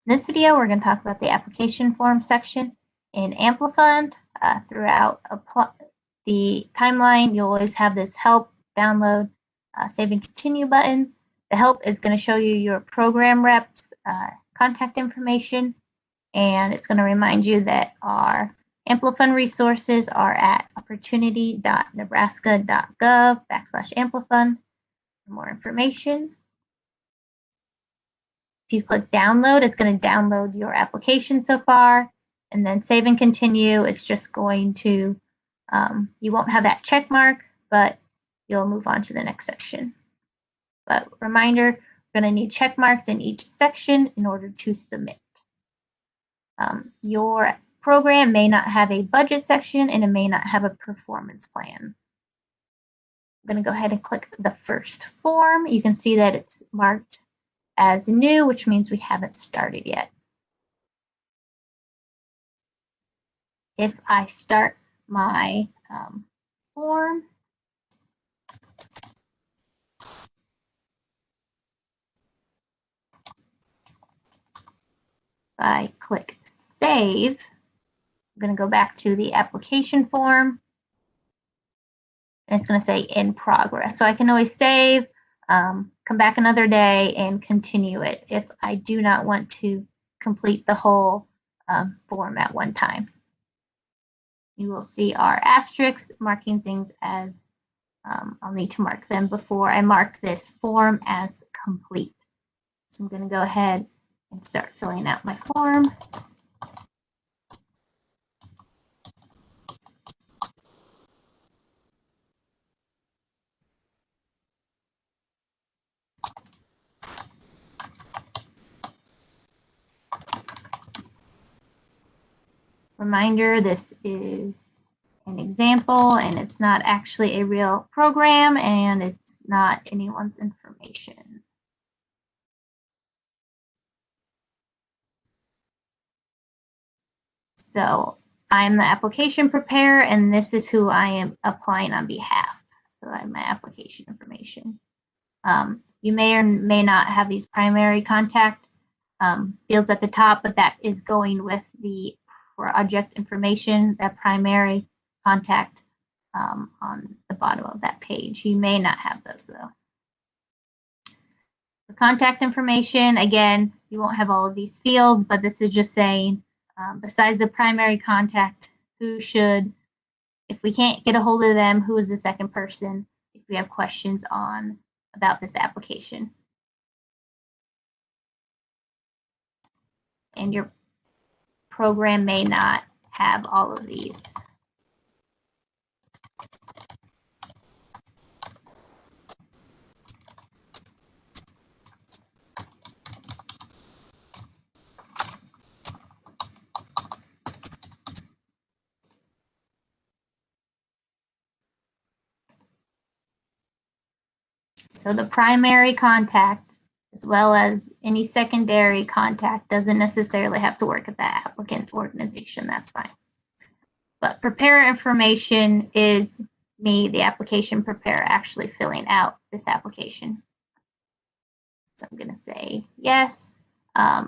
In this video, we're going to talk about the application form section in AmpliFund. Throughout the timeline, you'll always have this help, download, save and continue button. The help is going to show you your program reps, contact information, and it's going to remind you that our AmpliFund resources are at opportunity.nebraska.gov/AmpliFund for more information. If you click download, it's going to download your application so far, and then save and continue. It's just going to, you won't have that check mark, but you'll move on to the next section. But reminder, we're going to need check marks in each section in order to submit. Your program may not have a budget section and it may not have a performance plan. I'm going to go ahead and click the first form. You can see that it's marked as new, which means we haven't started yet. If I start my form, if I click save, I'm going to go back to the application form, and it's going to say in progress. So I can always save, come back another day and continue it if I do not want to complete the whole form at one time. You will see our asterisks marking things as I'll need to mark them before I mark this form as complete. So I'm going to go ahead and start filling out my form. Reminder, this is an example and it's not actually a real program and it's not anyone's information. So I'm the application preparer and this is who I am applying on behalf. So I have my application information. You may or may not have these primary contact fields at the top, but that is going with the project information, that primary contact on the bottom of that page. You may not have those though. The contact information, again, you won't have all of these fields, but this is just saying, besides the primary contact, who should, if we can't get a hold of them, who is the second person if we have questions about this application. And your program may not have all of these. So the primary contact, as well as any secondary contact, doesn't necessarily have to work at the applicant organization. That's fine. But preparer information is me, the application preparer, actually filling out this application. So I'm going to say yes.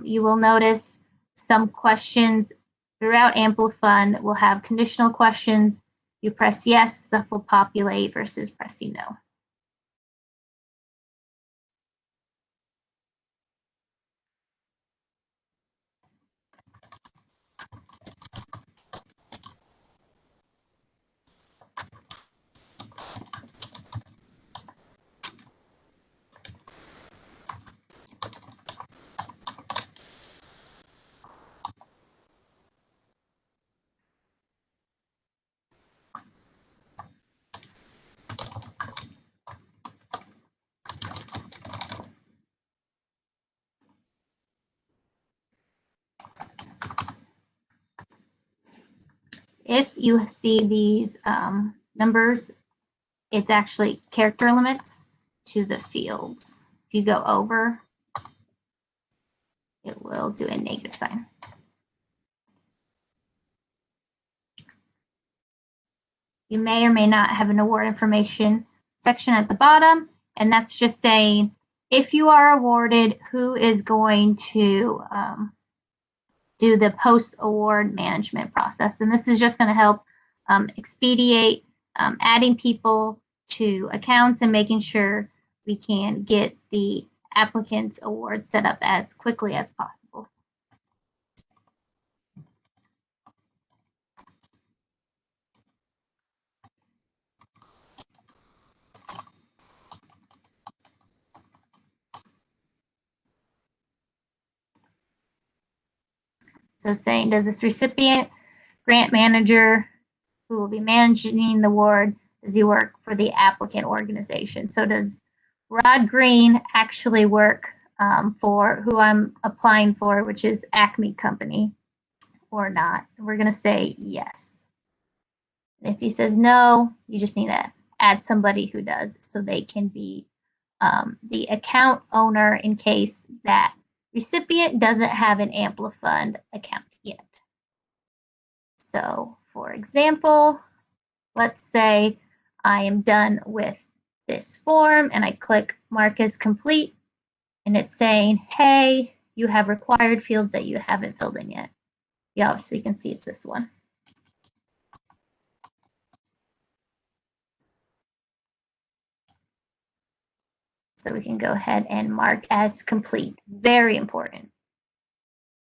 You will notice some questions throughout AmpliFund will have conditional questions. You press yes, stuff will populate versus pressing no. If you see these numbers, it's actually character limits to the fields. If you go over, it will do a negative sign. You may or may not have an award information section at the bottom, and that's just saying if you are awarded, who is going to do the post-award management process. And this is just going to help expedite adding people to accounts and making sure we can get the applicant's award set up as quickly as possible. So saying, does this recipient, grant manager, who will be managing the award, does he work for the applicant organization? So does Rod Green actually work for who I'm applying for, which is Acme Company, or not? We're going to say yes. And if he says no, you just need to add somebody who does, so they can be the account owner in case that recipient doesn't have an AmpliFund account yet. So for example, let's say I am done with this form and I click mark as complete, and it's saying, hey, you have required fields that you haven't filled in yet. You obviously can see it's this one. So we can go ahead and mark as complete. Very important.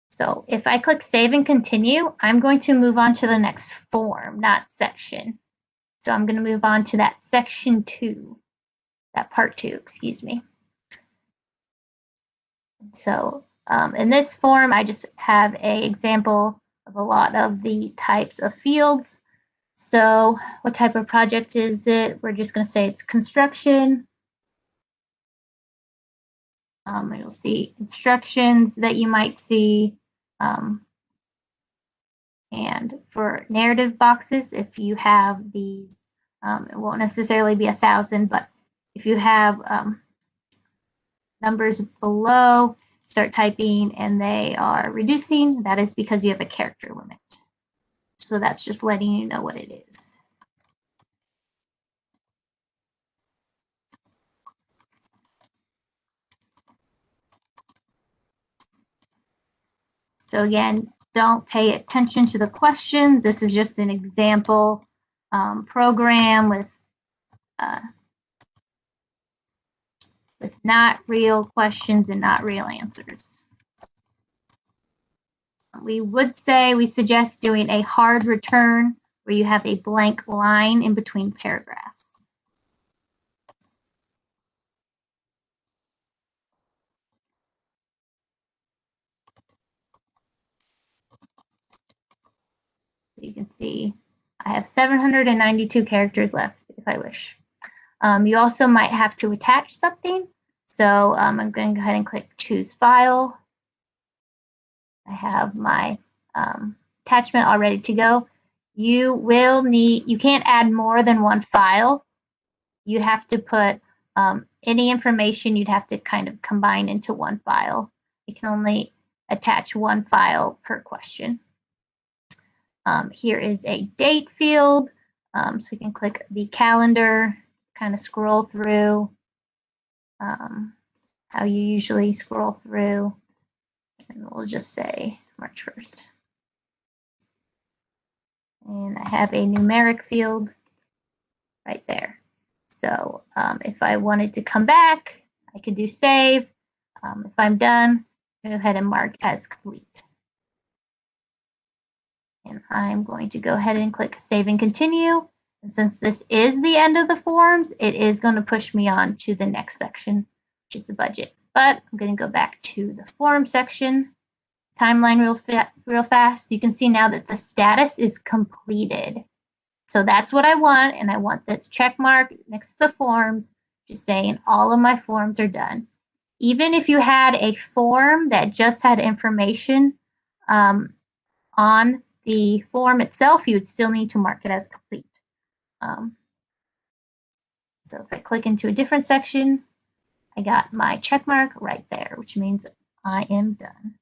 So if I click save and continue, I'm going to move on to the next form, not section. So I'm going to move on to that section 2, that part 2, excuse me. So in this form, I just have an example of a lot of the types of fields. So what type of project is it? We're just going to say it's construction. And you'll see instructions that you might see. And for narrative boxes, if you have these, it won't necessarily be 1,000, but if you have numbers below, start typing and they are reducing, that is because you have a character limit. So that's just letting you know what it is. So again, don't pay attention to the question. This is just an example program with not real questions and not real answers. We would say we suggest doing a hard return where you have a blank line in between paragraphs. You can see I have 792 characters left if I wish. You also might have to attach something. So I'm going to go ahead and click choose file. I have my attachment all ready to go. You can't add more than one file. You have to put any information you'd have to kind of combine into one file. You can only attach one file per question. Here is a date field. So we can click the calendar, kind of scroll through how you usually scroll through. And we'll just say March 1st. And I have a numeric field right there. So if I wanted to come back, I could do save. If I'm done, I'm going to go ahead and mark as complete. And I'm going to go ahead and click save and continue. And since this is the end of the forms, it is going to push me on to the next section, which is the budget. But I'm going to go back to the form section, timeline real fast. You can see now that the status is completed. So that's what I want, and I want this check mark next to the forms, just saying all of my forms are done. Even if you had a form that just had information on the form itself, you would still need to mark it as complete. So if I click into a different section, I got my check mark right there, which means I am done.